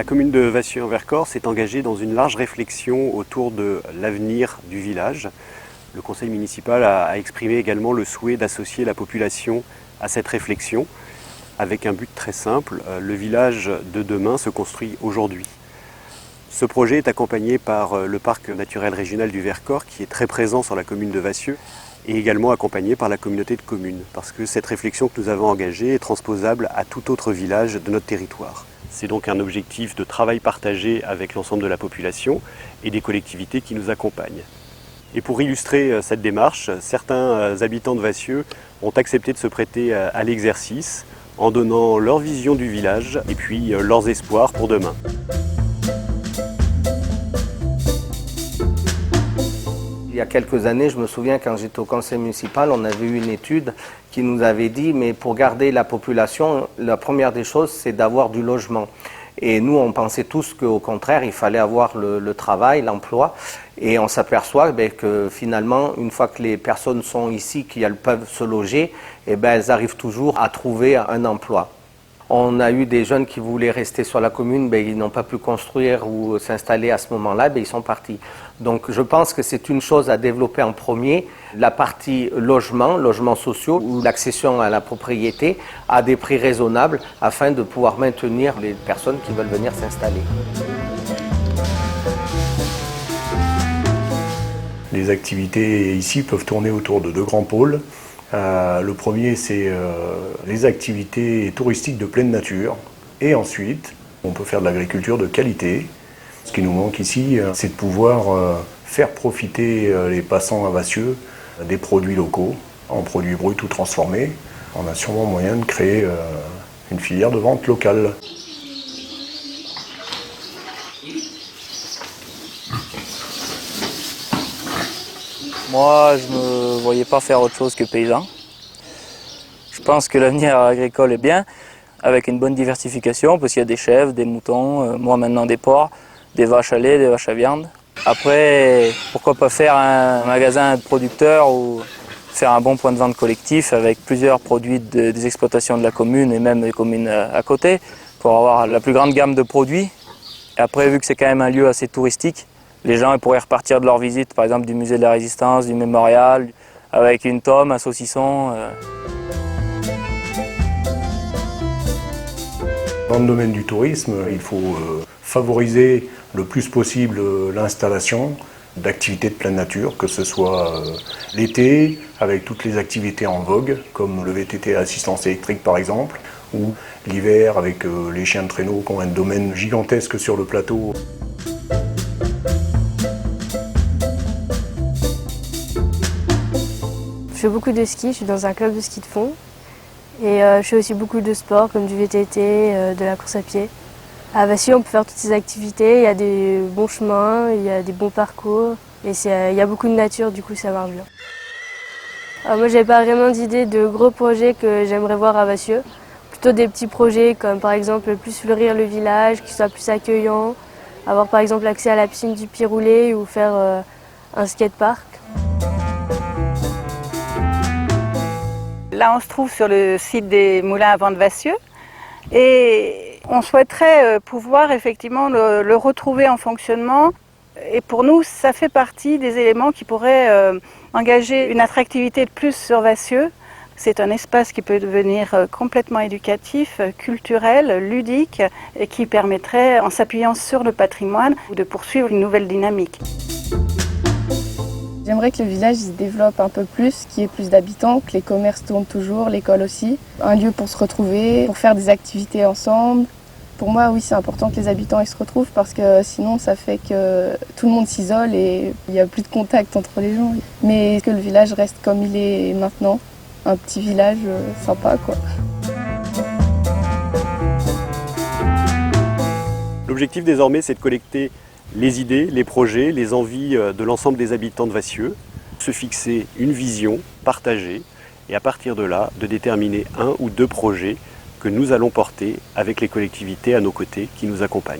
commune de Vassieux-en-Vercors s'est engagée dans une large réflexion autour de l'avenir du village. Le conseil municipal a exprimé également le souhait d'associer la population à cette réflexion avec un but très simple, le village de demain se construit aujourd'hui. Ce projet est accompagné par le parc naturel régional du Vercors qui est très présent sur la commune de Vassieux et également accompagné par la communauté de communes parce que cette réflexion que nous avons engagée est transposable à tout autre village de notre territoire. C'est donc un objectif de travail partagé avec l'ensemble de la population et des collectivités qui nous accompagnent. Et pour illustrer cette démarche, certains habitants de Vassieux ont accepté de se prêter à l'exercice en donnant leur vision du village et puis leurs espoirs pour demain. Il y a quelques années, je me souviens quand j'étais au conseil municipal, on avait eu une étude qui nous avait dit mais pour garder la population, la première des choses c'est d'avoir du logement. Et nous on pensait tous qu'au contraire il fallait avoir le travail, l'emploi. Et on s'aperçoit que finalement une fois que les personnes sont ici, qu'elles peuvent se loger, elles arrivent toujours à trouver un emploi. On a eu des jeunes qui voulaient rester sur la commune, ils n'ont pas pu construire ou s'installer à ce moment-là, ils sont partis. Donc je pense que c'est une chose à développer en premier, la partie logements sociaux ou l'accession à la propriété à des prix raisonnables afin de pouvoir maintenir les personnes qui veulent venir s'installer. Les activités ici peuvent tourner autour de deux grands pôles. Le premier, c'est les activités touristiques de pleine nature. Et ensuite, on peut faire de l'agriculture de qualité. Ce qui nous manque ici, c'est de pouvoir faire profiter les passants à Vassieux des produits locaux, en produits bruts ou transformés. On a sûrement moyen de créer une filière de vente locale. Moi, je ne me voyais pas faire autre chose que paysan. Je pense que l'avenir agricole est bien, avec une bonne diversification, parce qu'il y a des chèvres, des moutons, moi maintenant des porcs, des vaches à lait, des vaches à viande. Après, pourquoi pas faire un magasin de producteurs ou faire un bon point de vente collectif avec plusieurs produits des exploitations de la commune et même des communes à côté, pour avoir la plus grande gamme de produits. Et après, vu que c'est quand même un lieu assez touristique, les gens pourraient repartir de leur visite, par exemple du musée de la Résistance, du mémorial, avec une tome, un saucisson. Dans le domaine du tourisme, il faut favoriser le plus possible l'installation d'activités de pleine nature, que ce soit l'été, avec toutes les activités en vogue, comme le VTT à assistance électrique par exemple, ou l'hiver avec les chiens de traîneau qui ont un domaine gigantesque sur le plateau. Je fais beaucoup de ski, je suis dans un club de ski de fond. Et je fais aussi beaucoup de sport comme du VTT, de la course à pied. À Vassieux, on peut faire toutes ces activités, il y a des bons chemins, il y a des bons parcours et il y a beaucoup de nature, du coup ça marche bien. Alors moi, j'avais pas vraiment d'idée de gros projets que j'aimerais voir à Vassieux. Plutôt des petits projets comme par exemple plus fleurir le village, qui soit plus accueillant, avoir par exemple accès à la piscine du Pied Roulé ou faire un skatepark. Là, on se trouve sur le site des moulins à vent de Vassieux et on souhaiterait pouvoir effectivement le retrouver en fonctionnement. Et pour nous, ça fait partie des éléments qui pourraient engager une attractivité de plus sur Vassieux. C'est un espace qui peut devenir complètement éducatif, culturel, ludique et qui permettrait, en s'appuyant sur le patrimoine, de poursuivre une nouvelle dynamique. J'aimerais que le village se développe un peu plus, qu'il y ait plus d'habitants, que les commerces tournent toujours, l'école aussi. Un lieu pour se retrouver, pour faire des activités ensemble. Pour moi, oui, c'est important que les habitants ils se retrouvent parce que sinon, ça fait que tout le monde s'isole et il n'y a plus de contact entre les gens. Mais que le village reste comme il est maintenant, un petit village sympa, quoi. L'objectif désormais, c'est de collecter les idées, les projets, les envies de l'ensemble des habitants de Vassieux, se fixer une vision partagée et à partir de là, de déterminer un ou deux projets que nous allons porter avec les collectivités à nos côtés qui nous accompagnent.